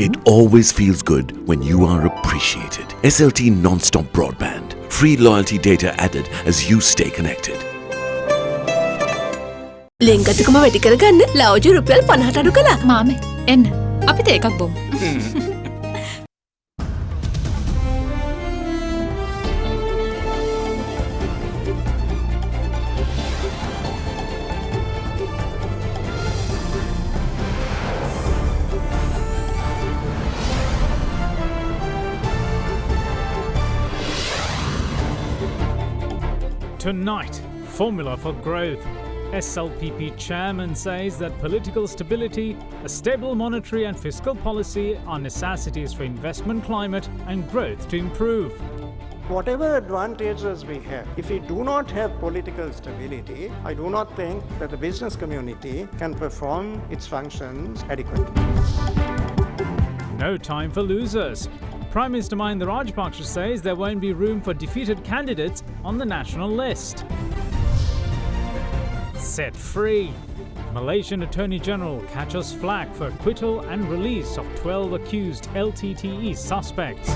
It always feels good when you are appreciated. SLT non-stop broadband. Free loyalty data added as you stay connected. ලෙන්ගතුකම වැඩි කරගන්න ලව්ජු රුපියල් 50ට අඩු කළා. මාමේ එන්න අපිට එකක් බොමු. Tonight, Formula for Growth. SLPP chairman says that political stability, a stable monetary and fiscal policy are necessities for investment climate and growth to improve. Whatever advantages we have, if we do not have political stability, I do not think that the business community can perform its functions adequately. No time for losers. Prime Minister Mahinda Rajapaksa says there won't be room for defeated candidates on the national list. Set free. Malaysian Attorney General catches flak for acquittal and release of 12 accused LTTE suspects.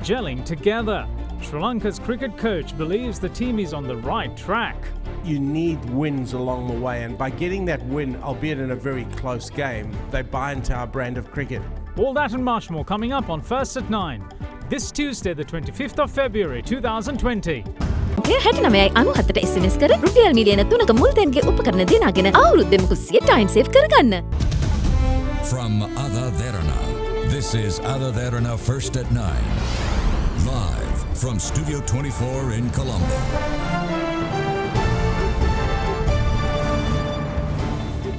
Gelling together. Sri Lanka's cricket coach believes the team is on the right track. You need wins along the way, and by getting that win, albeit in a very close game, they buy into our brand of cricket. All that and much more coming up on First at 9. This Tuesday, the 25th of February 2020. 6997ට SMS කර රුපියල් මිලියන 3ක මුල්තැන්ගේ උපකරණ දිනාගෙන අවුරුද්දෙම කුස්සිය time save කරගන්න. From AdaDerana, this is AdaDerana First at 9. Live from Studio 24 in Colombo.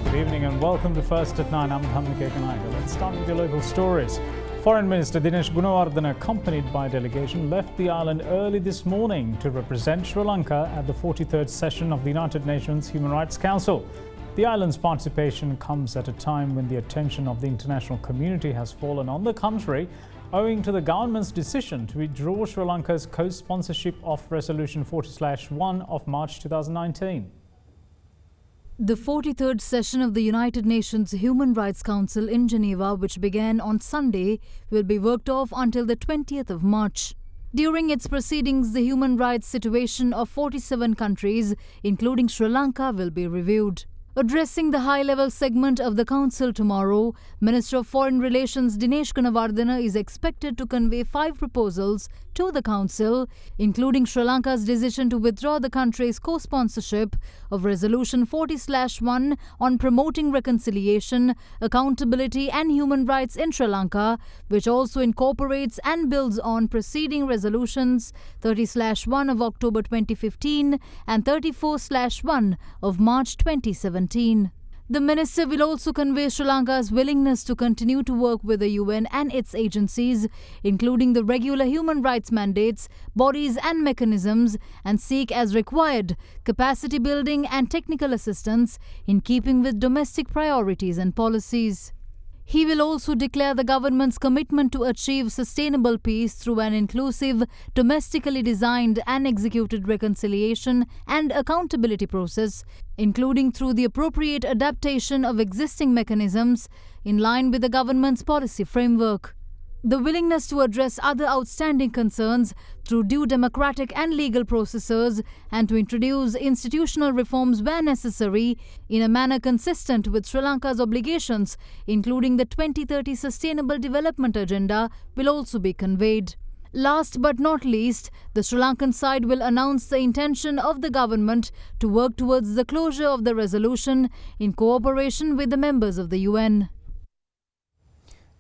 Good evening and welcome to First at 9. I'm Mohammed Kekanaiga. Let's start with your local stories. Foreign Minister Dinesh Gunawardena, accompanied by a delegation, left the island early this morning to represent Sri Lanka at the 43rd session of the United Nations Human Rights Council. The island's participation comes at a time when the attention of the international community has fallen on the country owing to the government's decision to withdraw Sri Lanka's co-sponsorship of Resolution 40/1 of March 2019. The 43rd session of the United Nations Human Rights Council in Geneva, which began on Sunday, will be worked off until the 20th of March. During its proceedings, the human rights situation of 47 countries, including Sri Lanka, will be reviewed. Addressing the high-level segment of the Council tomorrow, Minister of Foreign Relations Dinesh Gunawardena is expected to convey 5 proposals to the Council, including Sri Lanka's decision to withdraw the country's co-sponsorship of Resolution 40/1 on promoting reconciliation, accountability and human rights in Sri Lanka, which also incorporates and builds on preceding resolutions 30/1 of October 2015 and 34/1 of March 2017. The minister will also convey Sri Lanka's willingness to continue to work with the UN and its agencies, including the regular human rights mandates, bodies and mechanisms, and seek as required capacity building and technical assistance in keeping with domestic priorities and policies. He will also declare the government's commitment to achieve sustainable peace through an inclusive, domestically designed and executed reconciliation and accountability process, including through the appropriate adaptation of existing mechanisms in line with the government's policy framework. The willingness to address other outstanding concerns through due democratic and legal processes and to introduce institutional reforms where necessary in a manner consistent with Sri Lanka's obligations, including the 2030 Sustainable Development Agenda, will also be conveyed. Last but not least, the Sri Lankan side will announce the intention of the government to work towards the closure of the resolution in cooperation with the members of the UN.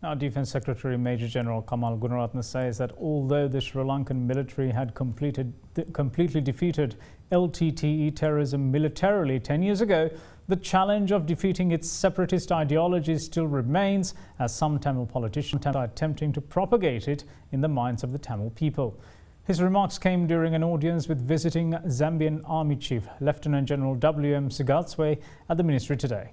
Now, Defence Secretary Major General Kamal Gunaratne says that although the Sri Lankan military had completely defeated LTTE terrorism militarily 10 years ago, the challenge of defeating its separatist ideology still remains, as some Tamil politicians are attempting to propagate it in the minds of the Tamil people. His remarks came during an audience with visiting Zambian Army Chief Lieutenant General W.M. Sigatswe at the ministry today.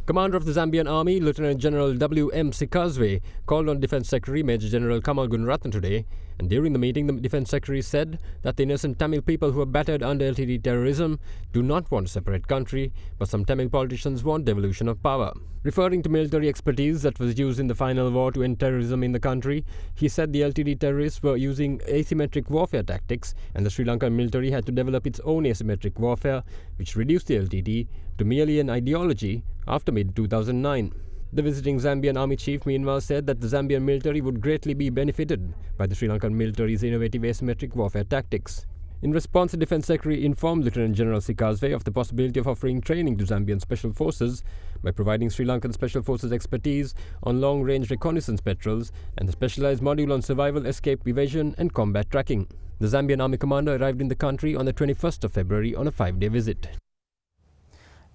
Commander of the Zambian Army, Lieutenant General W.M. Sikazwe, called on Defence Secretary Major General Kamal Gunrathan today, and during the meeting the Defence Secretary said that the innocent Tamil people who are battered under LTD terrorism do not want a separate country, but some Tamil politicians want devolution of power. Referring to military expertise that was used in the final war to end terrorism in the country, he said the LTD terrorists were using asymmetric warfare tactics and the Sri Lankan military had to develop its own asymmetric warfare, which reduced the LTD to merely an ideology after mid-2009. The visiting Zambian army chief meanwhile said that the Zambian military would greatly be benefited by the Sri Lankan military's innovative asymmetric warfare tactics. In response, the Defence Secretary informed Lieutenant General Sikazwe of the possibility of offering training to Zambian Special Forces by providing Sri Lankan Special Forces expertise on long-range reconnaissance patrols and a specialized module on survival, escape, evasion and combat tracking. The Zambian Army commander arrived in the country on the 21st of February on a 5-day visit.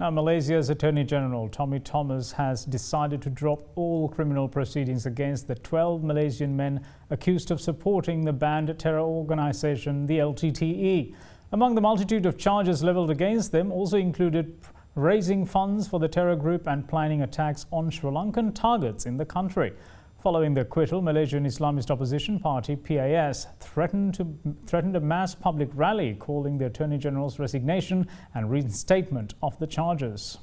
Now, Malaysia's Attorney General Tommy Thomas has decided to drop all criminal proceedings against the 12 Malaysian men accused of supporting the banned terror organisation, the LTTE. Among the multitude of charges levelled against them also included raising funds for the terror group and planning attacks on Sri Lankan targets in the country. Following the acquittal, Malaysian Islamist opposition party PAS threatened a mass public rally calling the Attorney General's resignation and reinstatement of the charges.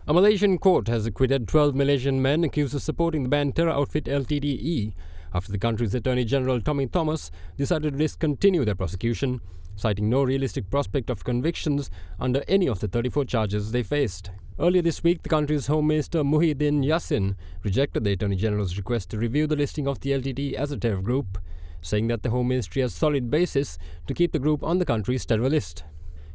A Malaysian court has acquitted 12 Malaysian men accused of supporting the banned terror outfit LTTE after the country's Attorney General Tommy Thomas decided to discontinue their prosecution, citing no realistic prospect of convictions under any of the 34 charges they faced. Earlier this week, the country's Home Minister Muhyiddin Yassin rejected the Attorney General's request to review the listing of the LTTE as a terror group, saying that the Home Ministry has solid basis to keep the group on the country's terror list.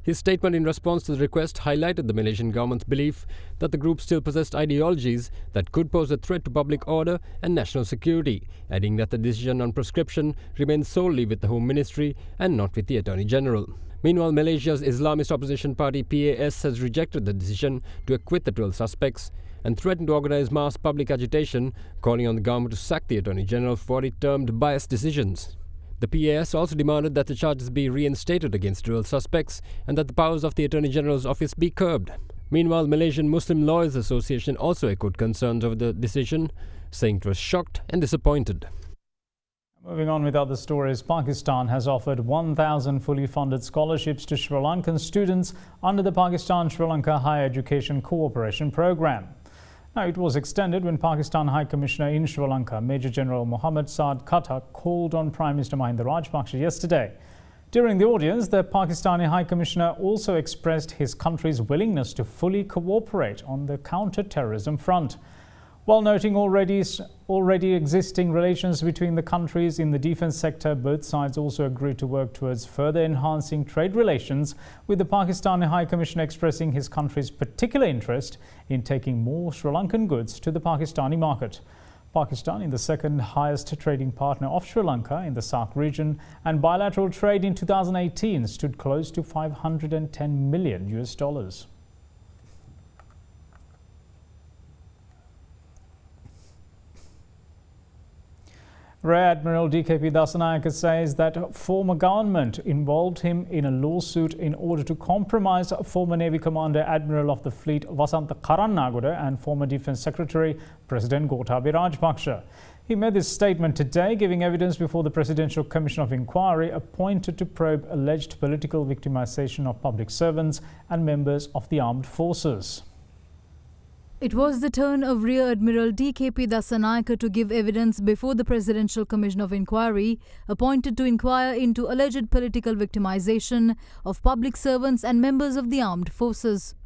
His statement in response to the request highlighted the Malaysian government's belief that the group still possessed ideologies that could pose a threat to public order and national security, adding that the decision on proscription remains solely with the Home Ministry and not with the Attorney General. Meanwhile, Malaysia's Islamist opposition party PAS has rejected the decision to acquit the 12 suspects and threatened to organise mass public agitation, calling on the government to sack the Attorney General for what it termed biased decisions. The PAS also demanded that the charges be reinstated against 12 suspects and that the powers of the Attorney General's office be curbed. Meanwhile, Malaysian Muslim Lawyers Association also echoed concerns over the decision, saying it was shocked and disappointed. Moving on with other stories, Pakistan has offered 1,000 fully funded scholarships to Sri Lankan students under the Pakistan-Sri Lanka Higher Education Cooperation Programme. Now, it was extended when Pakistan High Commissioner in Sri Lanka, Major General Mohammad Saad Khattak, called on Prime Minister Mahinda Rajapaksa yesterday. During the audience, the Pakistani High Commissioner also expressed his country's willingness to fully cooperate on the counter-terrorism front. While noting already existing relations between the countries in the defence sector, both sides also agreed to work towards further enhancing trade relations, with the Pakistani High Commissioner expressing his country's particular interest in taking more Sri Lankan goods to the Pakistani market. Pakistan is the second highest trading partner of Sri Lanka in the SAARC region, and bilateral trade in 2018 stood close to $510 million. Rear Admiral DKP Dasanayake says that former government involved him in a lawsuit in order to compromise former Navy Commander Admiral of the Fleet Wasantha Karannagoda and former Defence Secretary President Gotabaya Rajapaksa. He made this statement today, giving evidence before the Presidential Commission of Inquiry appointed to probe alleged political victimization of public servants and members of the armed forces. It was the turn of Rear Admiral DKP Dasanayake to give evidence before the Presidential Commission of Inquiry appointed to inquire into alleged political victimization of public servants and members of the armed forces.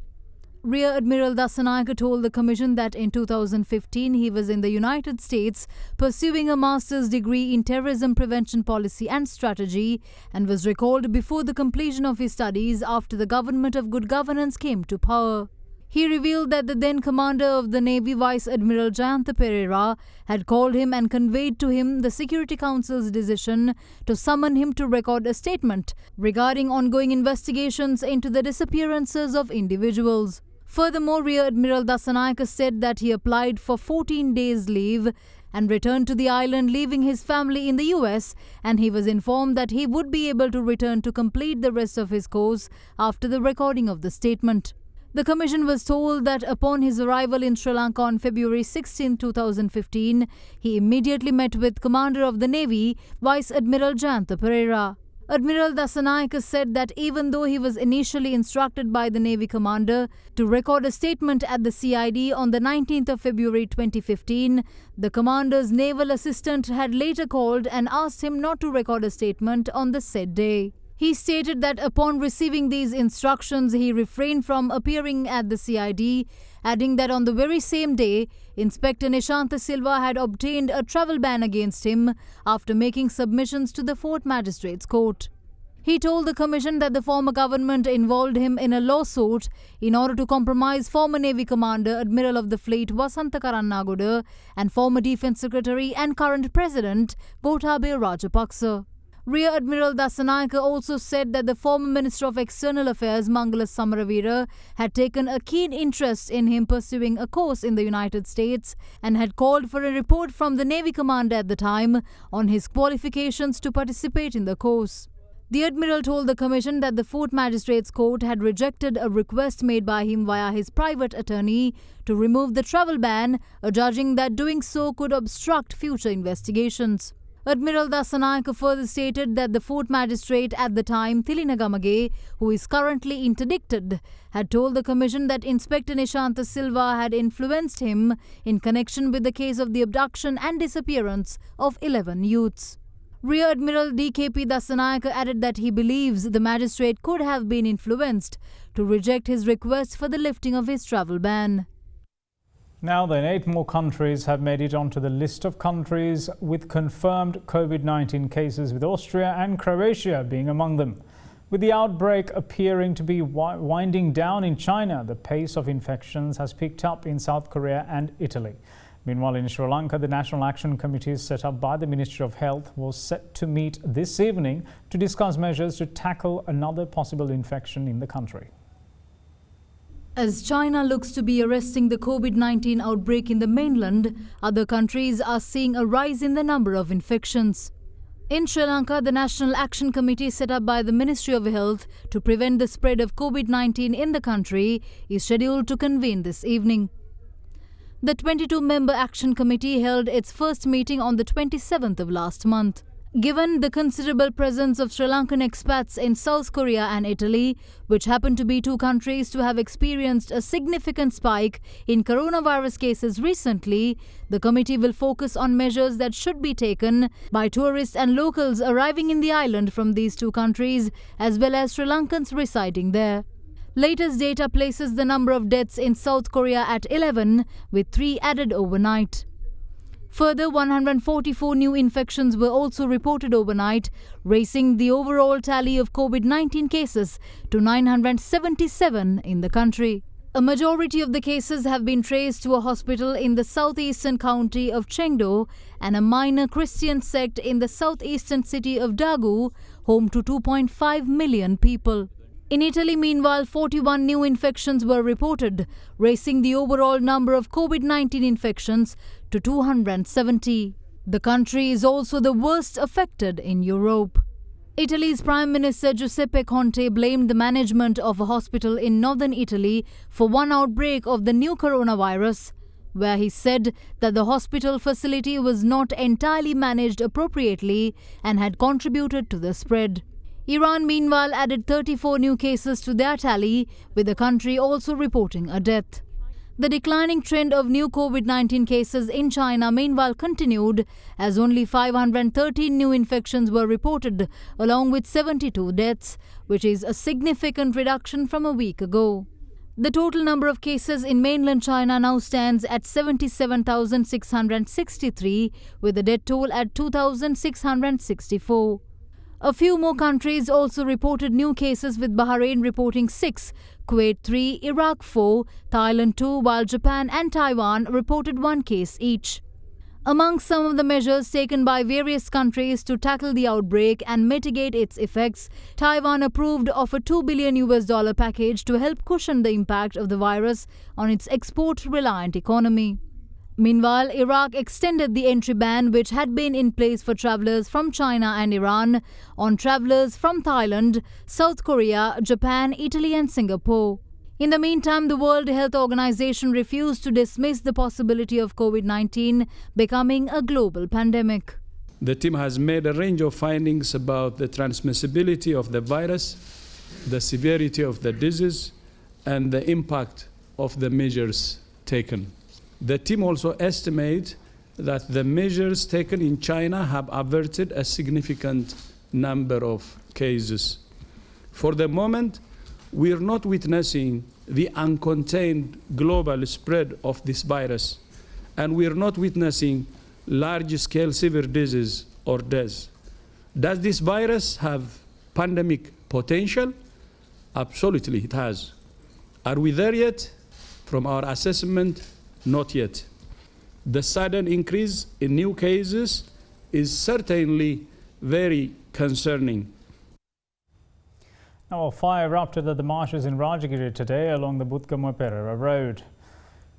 Rear Admiral Dasanayake told the Commission that in 2015 he was in the United States pursuing a master's degree in terrorism prevention policy and strategy and was recalled before the completion of his studies after the government of good governance came to power. He revealed that the then commander of the Navy, Vice Admiral Jayantha Pereira, had called him and conveyed to him the Security Council's decision to summon him to record a statement regarding ongoing investigations into the disappearances of individuals. Furthermore, Rear Admiral Dasanayake said that he applied for 14 days leave and returned to the island, leaving his family in the US, and he was informed that he would be able to return to complete the rest of his course after the recording of the statement. The commission was told that upon his arrival in Sri Lanka on February 16, 2015, he immediately met with Commander of the Navy, Vice Admiral Jayantha Pereira. Admiral Dasanayake said that even though he was initially instructed by the Navy commander to record a statement at the CID on the 19th of February 2015, the commander's naval assistant had later called and asked him not to record a statement on the said day. He stated that upon receiving these instructions, he refrained from appearing at the CID, adding that on the very same day, Inspector Nishantha Silva had obtained a travel ban against him after making submissions to the Fort Magistrates Court. He told the commission that the former government involved him in a lawsuit in order to compromise former Navy Commander Admiral of the Fleet Wasantha Karannagoda and former Defence Secretary and current President Gotabaya Rajapaksa. Rear Admiral Dasanayake also said that the former Minister of External Affairs Mangala Samaravira had taken a keen interest in him pursuing a course in the United States and had called for a report from the Navy commander at the time on his qualifications to participate in the course. The Admiral told the Commission that the Fort Magistrates Court had rejected a request made by him via his private attorney to remove the travel ban, judging that doing so could obstruct future investigations. Admiral Dasanayake further stated that the Fort Magistrate at the time, Tilinagamage, who is currently interdicted, had told the Commission that Inspector Nishantha Silva had influenced him in connection with the case of the abduction and disappearance of 11 youths. Rear Admiral DKP Dasanayake added that he believes the magistrate could have been influenced to reject his request for the lifting of his travel ban. Now then, 8 more countries have made it onto the list of countries with confirmed COVID-19 cases, with Austria and Croatia being among them. With the outbreak appearing to be winding down in China, the pace of infections has picked up in South Korea and Italy. Meanwhile, in Sri Lanka, the National Action Committee set up by the Ministry of Health was set to meet this evening to discuss measures to tackle another possible infection in the country. As China looks to be arresting the COVID-19 outbreak in the mainland, other countries are seeing a rise in the number of infections. In Sri Lanka, the National Action Committee set up by the Ministry of Health to prevent the spread of COVID-19 in the country is scheduled to convene this evening. The 22-member Action Committee held its first meeting on the 27th of last month. Given the considerable presence of Sri Lankan expats in South Korea and Italy, which happen to be 2 countries to have experienced a significant spike in coronavirus cases recently, the committee will focus on measures that should be taken by tourists and locals arriving in the island from these 2 countries, as well as Sri Lankans residing there. Latest data places the number of deaths in South Korea at 11, with 3 added overnight. Further, 144 new infections were also reported overnight, raising the overall tally of COVID-19 cases to 977 in the country. A majority of the cases have been traced to a hospital in the southeastern county of Chengdu and a minor Christian sect in the southeastern city of Dagu, home to 2.5 million people. In Italy, meanwhile, 41 new infections were reported, raising the overall number of COVID-19 infections to 270. The country is also the worst affected in Europe. Italy's Prime Minister Giuseppe Conte blamed the management of a hospital in northern Italy for one outbreak of the new coronavirus, where he said that the hospital facility was not entirely managed appropriately and had contributed to the spread. Iran, meanwhile, added 34 new cases to their tally, with the country also reporting a death. The declining trend of new COVID-19 cases in China, meanwhile, continued as only 513 new infections were reported, along with 72 deaths, which is a significant reduction from a week ago. The total number of cases in mainland China now stands at 77,663, with the death toll at 2,664. A few more countries also reported new cases, with Bahrain reporting 6, Kuwait 3, Iraq 4, Thailand 2, while Japan and Taiwan reported 1 case each. Among some of the measures taken by various countries to tackle the outbreak and mitigate its effects, Taiwan approved of a $2 billion package to help cushion the impact of the virus on its export-reliant economy. Meanwhile, Iraq extended the entry ban, which had been in place for travellers from China and Iran, on travellers from Thailand, South Korea, Japan, Italy and Singapore. In the meantime, the World Health Organization refused to dismiss the possibility of COVID-19 becoming a global pandemic. The team has made a range of findings about the transmissibility of the virus, the severity of the disease, and the impact of the measures taken. The team also estimates that the measures taken in China have averted a significant number of cases. For the moment, we are not witnessing the uncontained global spread of this virus, and we are not witnessing large-scale severe disease or death. Does this virus have pandemic potential? Absolutely, it has. Are we there yet? From our assessment, not yet. The sudden increase in new cases is certainly very concerning. Now, a fire erupted at the marshes in Rajagiri today along the Budgamwa-Perera road.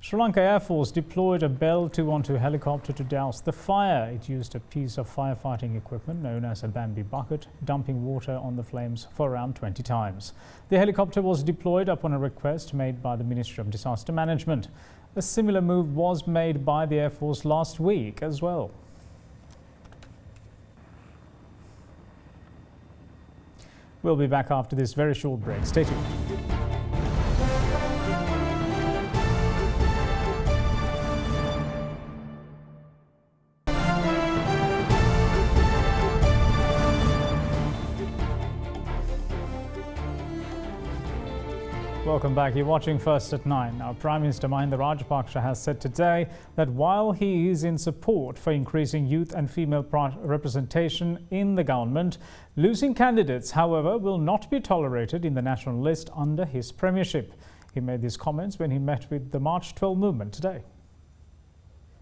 Sri Lanka Air Force deployed a Bell 212 helicopter to douse the fire. It used a piece of firefighting equipment known as a Bambi bucket, dumping water on the flames for around 20 times. The helicopter was deployed upon a request made by the Ministry of Disaster Management. A similar move was made by the Air Force last week as well. We'll be back after this very short break. Stay tuned. Welcome back. You're watching First at 9. Now, Prime Minister Mahinda Rajapaksa has said today that while he is in support for increasing youth and female representation in the government, losing candidates, however, will not be tolerated in the national list under his premiership. He made these comments when he met with the March 12 movement today.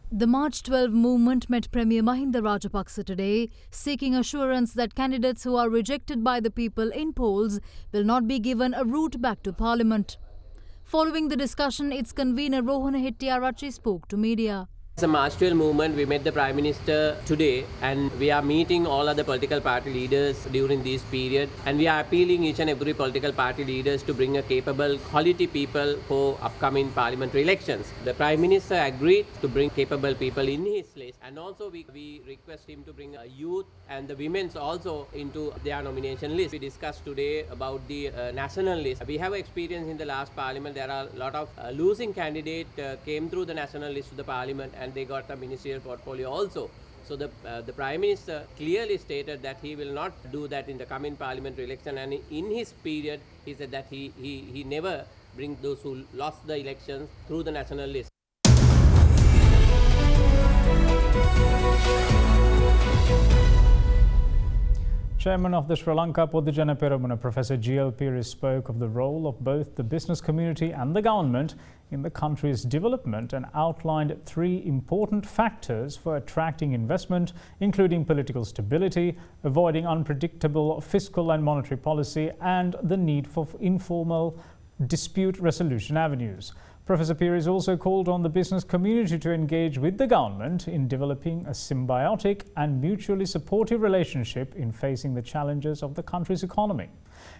The March 12 movement met Premier Mahinda Rajapaksa today, seeking assurance that candidates who are rejected by the people in polls will not be given a route back to Parliament. Following the discussion, its convener Rohana Hettiarachchi spoke to media. As a March 12 movement, we met the Prime Minister today, and we are meeting all other political party leaders during this period, and we are appealing each and every political party leaders to bring a capable, quality people for upcoming parliamentary elections. The Prime Minister agreed to bring capable people in his list, and also we request him to bring youth and the women's also into their nomination list. We discussed today about the national list. We have experience in the last parliament. There are a lot of losing candidates came through the national list to the parliament, and they got a ministerial portfolio also. So the Prime Minister clearly stated that he will not do that in the coming parliamentary election, and in his period he said that he never bring those who lost the elections through the national list. Chairman of the Sri Lanka Podujana Peramuna, Professor G.L. Peiris, spoke of the role of both the business community and the government in the country's development and outlined 3 important factors for attracting investment, including political stability, avoiding unpredictable fiscal and monetary policy, and the need for informal dispute resolution avenues. Professor Peiris also called on the business community to engage with the government in developing a symbiotic and mutually supportive relationship in facing the challenges of the country's economy.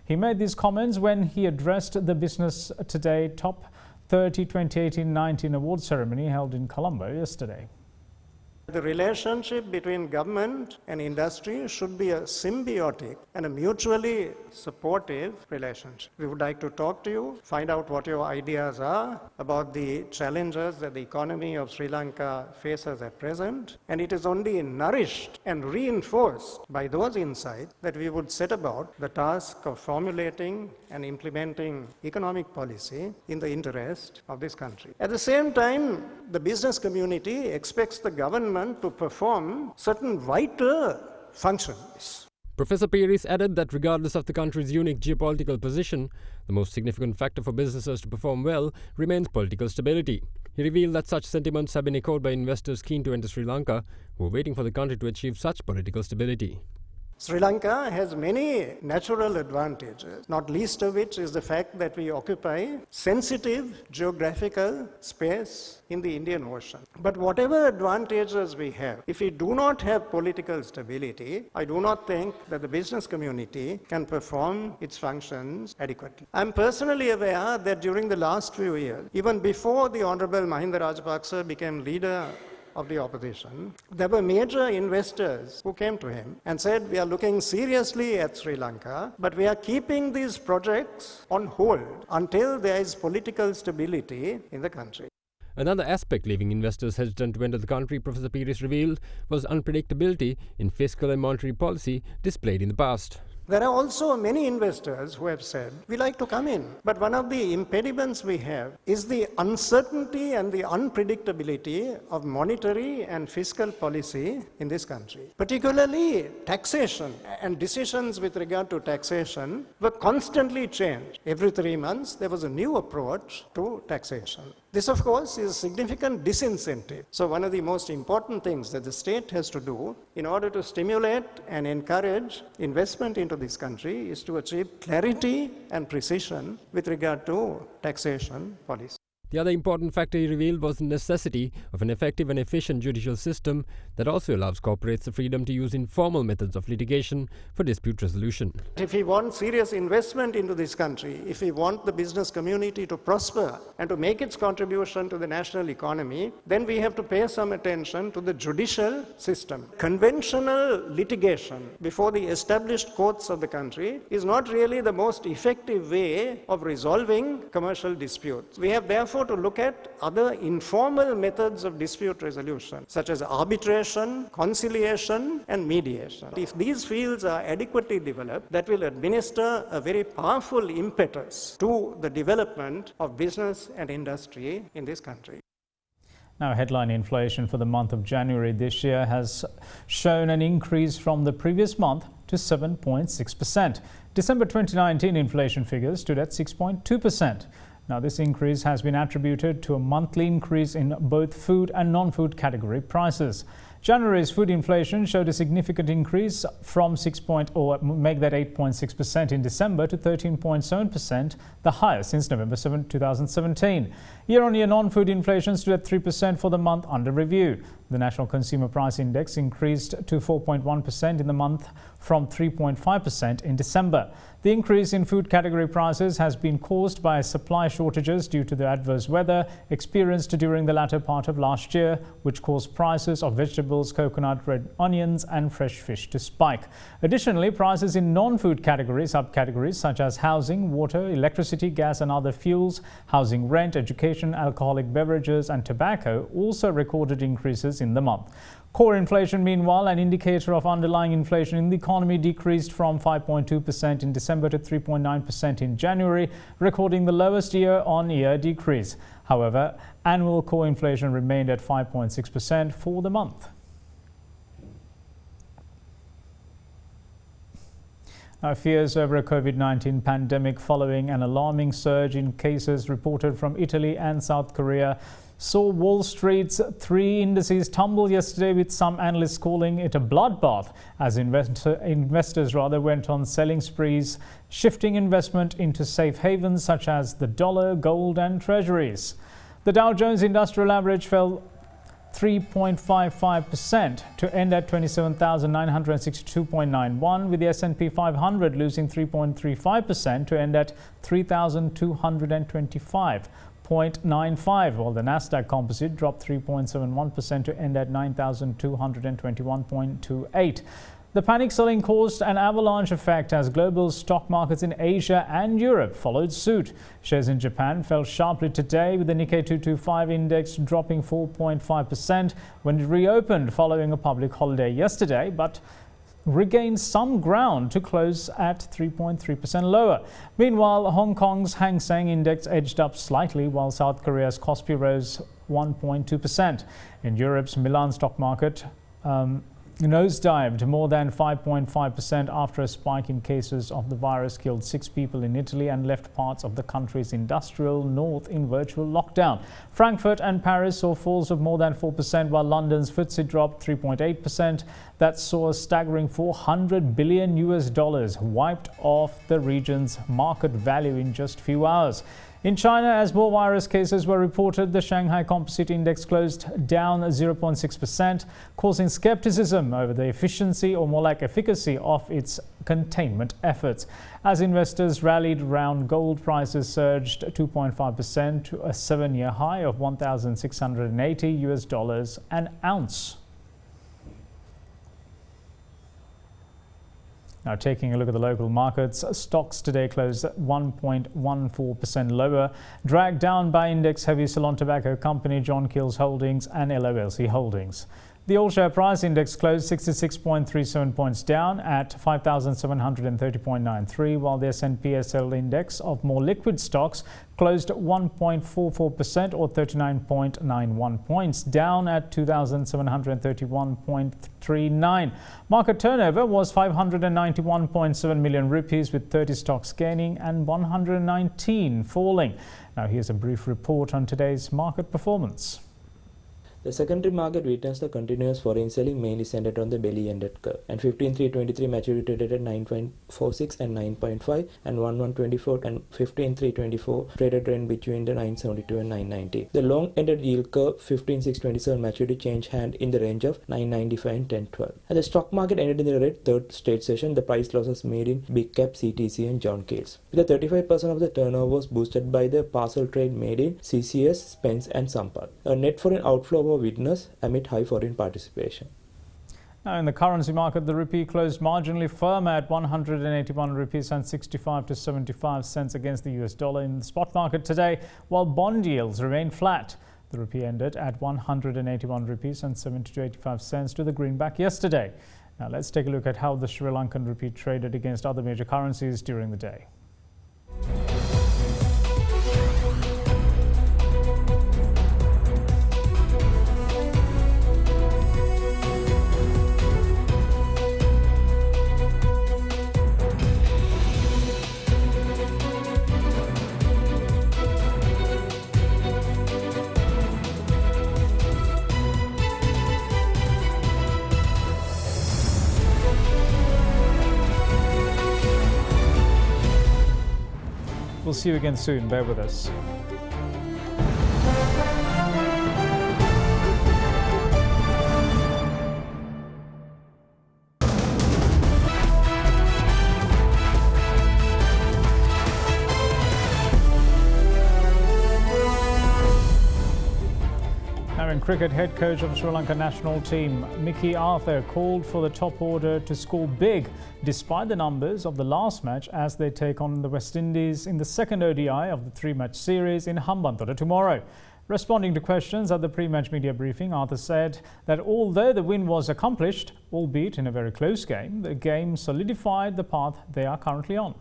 He made these comments when he addressed the Business Today Top 30 2018-19 award ceremony held in Colombo yesterday. The relationship between government and industry should be a symbiotic and a mutually supportive relationship. We would like to talk to you, find out what your ideas are about the challenges that the economy of Sri Lanka faces at present. And it is only nourished and reinforced by those insights that we would set about the task of formulating and implementing economic policy in the interest of this country. At the same time, the business community expects the government to perform certain vital functions. Professor Peiris added that regardless of the country's unique geopolitical position, the most significant factor for businesses to perform well remains political stability. He revealed that such sentiments have been echoed by investors keen to enter Sri Lanka, who are waiting for the country to achieve such political stability. Sri Lanka has many natural advantages, not least of which is the fact that we occupy sensitive geographical space in the Indian Ocean. But whatever advantages we have, if we do not have political stability, I do not think that the business community can perform its functions adequately. I'm personally aware that during the last few years, even before the Honorable Mahinda Rajapaksa became leader of the opposition, there were major investors who came to him and said, we are looking seriously at Sri Lanka, but we are keeping these projects on hold until there is political stability in the country. Another aspect leaving investors hesitant to enter the country, Professor Pires revealed, was unpredictability in fiscal and monetary policy displayed in the past. There are also many investors who have said, we like to come in. But one of the impediments we have is the uncertainty and the unpredictability of monetary and fiscal policy in this country. Particularly taxation and decisions with regard to taxation were constantly changed. Every 3 months, there was a new approach to taxation. This, of course, is a significant disincentive. So one of the most important things that the state has to do in order to stimulate and encourage investment into this country is to achieve clarity and precision with regard to taxation policy. The other important factor he revealed was the necessity of an effective and efficient judicial system that also allows corporates the freedom to use informal methods of litigation for dispute resolution. If we want serious investment into this country, if we want the business community to prosper and to make its contribution to the national economy, then we have to pay some attention to the judicial system. Conventional litigation before the established courts of the country is not really the most effective way of resolving commercial disputes. We have therefore to look at other informal methods of dispute resolution, such as arbitration, conciliation, and mediation. If these fields are adequately developed, that will administer a very powerful impetus to the development of business and industry in this country. Now, headline inflation for the month of January this year has shown an increase from the previous month to 7.6%. December 2019 inflation figures stood at 6.2%. Now, this increase has been attributed to a monthly increase in both food and non-food category prices. January's food inflation showed a significant increase from 8.6% in December to 13.7%, the highest since November 2017. Year-on-year non-food inflation stood at 3% for the month under review. The National Consumer Price Index increased to 4.1% in the month from 3.5% in December. The increase in food category prices has been caused by supply shortages due to the adverse weather experienced during the latter part of last year, which caused prices of vegetables, coconut, red onions and fresh fish to spike. Additionally, prices in non-food subcategories such as housing, water, electricity, gas and other fuels, housing rent, education, alcoholic beverages and tobacco also recorded increases in the month. Core inflation, meanwhile, an indicator of underlying inflation in the economy, decreased from 5.2% in December to 3.9% in January, recording the lowest year-on-year decrease. However, annual core inflation remained at 5.6% for the month. Now, fears over a COVID-19 pandemic following an alarming surge in cases reported from Italy and South Korea saw Wall Street's three indices tumble yesterday, with some analysts calling it a bloodbath as investors went on selling sprees, shifting investment into safe havens such as the dollar, gold and treasuries. The Dow Jones Industrial Average fell 3.55% to end at 27,962.91, with the S&P 500 losing 3.35% to end at 3,225.95, while the Nasdaq Composite dropped 3.71% to end at 9,221.28. The panic selling caused an avalanche effect as global stock markets in Asia and Europe followed suit. Shares in Japan fell sharply today, with the Nikkei 225 index dropping 4.5% when it reopened following a public holiday yesterday, but regained some ground to close at 3.3% lower. Meanwhile, Hong Kong's Hang Seng index edged up slightly, while South Korea's Kospi rose 1.2%. In Europe's Milan stock market, nosedived more than 5.5% after a spike in cases of the virus killed 6 people in Italy and left parts of the country's industrial north in virtual lockdown. Frankfurt and Paris saw falls of more than 4%, while London's FTSE dropped 3.8%. That saw a staggering $400 billion wiped off the region's market value in just a few hours. In China, as more virus cases were reported, the Shanghai Composite Index closed down 0.6%, causing skepticism over the efficiency, or more like efficacy, of its containment efforts. As investors rallied around gold, prices surged 2.5% to a 7-year high of $1,680 an ounce. Now, taking a look at the local markets, stocks today closed 1.14% lower, dragged down by index-heavy Ceylon Tobacco Company, John Keells Holdings and LOLC Holdings. The all-share price index closed 66.37 points down at 5,730.93, while the S&P SL index of more liquid stocks closed 1.44% or 39.91 points down at 2,731.39. Market turnover was 591.7 million rupees, with 30 stocks gaining and 119 falling. Now here's a brief report on today's market performance. The secondary market witnessed the continuous foreign selling, mainly centered on the belly-ended curve, and 15.323 maturity traded at 9.46 and 9.5, and 11.24 and 15.324 traded range between the 9.72 and 9.90. The long-ended yield curve 15.627 maturity changed hand in the range of 9.95 and 10.12. And the stock market ended in the red third straight session. The price losses made in big cap, CTC and John Keells. With the 35% of the turnover was boosted by the parcel trade made in CCS, Spence and Sampath. A net foreign outflow was witnessed amid high foreign participation. Now, in the currency market, the rupee closed marginally firm at 181 rupees and 65 to 75 cents against the US dollar in the spot market today, while bond yields remained flat. The rupee ended at 181 rupees and 70 to 85 cents to the greenback yesterday. Now let's take a look at how the Sri Lankan rupee traded against other major currencies during the day. We'll see you again soon. Bear with us. Now, in cricket, head coach of the Sri Lanka national team, Mickey Arthur, called for the top order to score big despite the numbers of the last match as they take on the West Indies in the second ODI of the 3-match series in Hambantota tomorrow. Responding to questions at the pre-match media briefing, Arthur said that although the win was accomplished, albeit in a very close game, the game solidified the path they are currently on.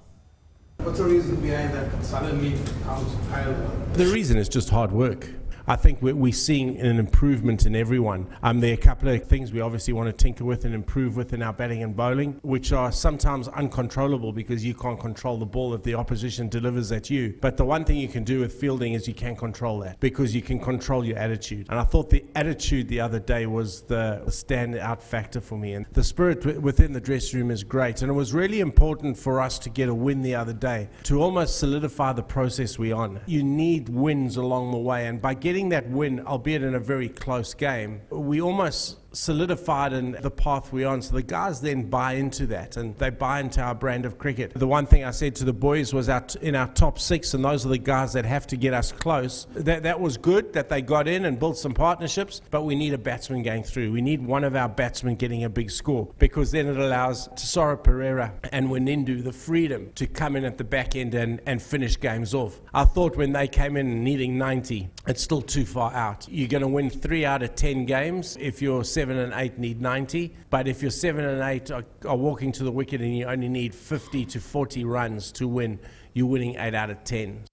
What's the reason behind that suddenly comes higher? The reason is just hard work. I think we're seeing an improvement in everyone. There are a couple of things we obviously want to tinker with and improve with in our batting and bowling, which are sometimes uncontrollable because you can't control the ball that the opposition delivers at you. But the one thing you can do with fielding is you can control that, because you can control your attitude. And I thought the attitude the other day was the standout factor for me. And the spirit within the dressing room is great. And it was really important for us to get a win the other day to almost solidify the process we're on. You need wins along the way, and by getting that win, albeit in a very close game, we almost solidified in the path we're on. So the guys then buy into that, and they buy into our brand of cricket. The one thing I said to the boys was in our top 6, and those are the guys that have to get us close. That was good that they got in and built some partnerships, but we need a batsman going through. We need one of our batsmen getting a big score, because then it allows Tesoro Pereira and Wanindu the freedom to come in at the back end and finish games off. I thought when they came in needing 90, it's still too far out. You're going to win 3 out of 10 games if you're 7 and 8 need 90, but if you're 7 and 8 are walking to the wicket and you only need 50 to 40 runs to win, you're winning 8 out of 10.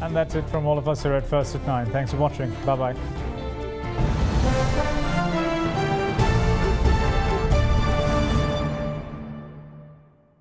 And that's it from all of us here at First at 9. Thanks for watching. Bye-bye.